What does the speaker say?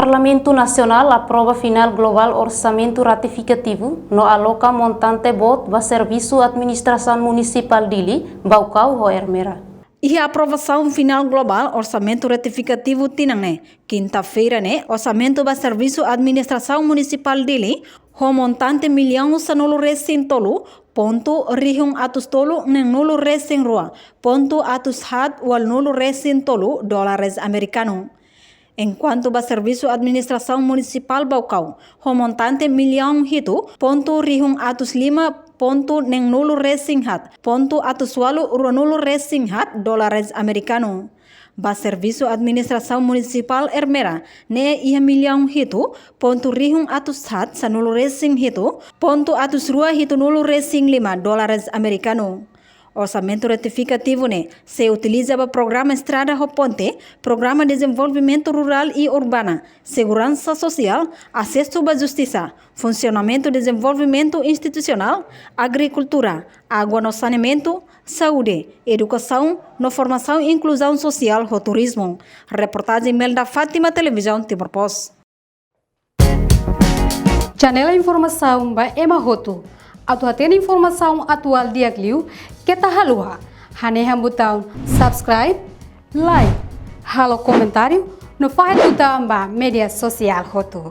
Parlamento Nacional aprova final global orçamento ratificativo no aloca montante bot ba Serviço Administração Municipal Dili, Baucau, Roermera. E a aprovação final global orçamento retificativo tinang quinta-feira orçamento ba Serviço Administração Municipal Dili, ho montante milhão sanulu resin tolu, ponto rihung atus tolu neng nulu resin rua, ponto atus hat wal nulu resin tolu dólares americano. Enquanto ba Serviço Administração Municipal Baucau, ho montante milhão hitu, ponto rihung atus lima, ponto neng nulu resin hat, ponto atus walu uru nulu resin hat dólares americano. Ba Serviço Administração Municipal Ermera, ne iha milhão hitu, ponto rihung atus hat sa nulu resin hitu, ponto atus rua hitu nulu resin lima dólares americano. Orçamento retificativo se utiliza para Programa Estrada ho Ponte, Programa Desenvolvimento Rural e Urbana, Segurança Social, Acesso à Justiça, Funcionamento e Desenvolvimento Institucional, Agricultura, Água no Saneamento, Saúde, Educação, no Formação e Inclusão Social e Turismo. Reportagem Melda Fátima, Televisão Timor-Post. Janela Informação by Emma Hotu. Atau hati informação atual dia kliu kita halua haneha butang subscribe, like, halo comentário no faixa do media social hotu.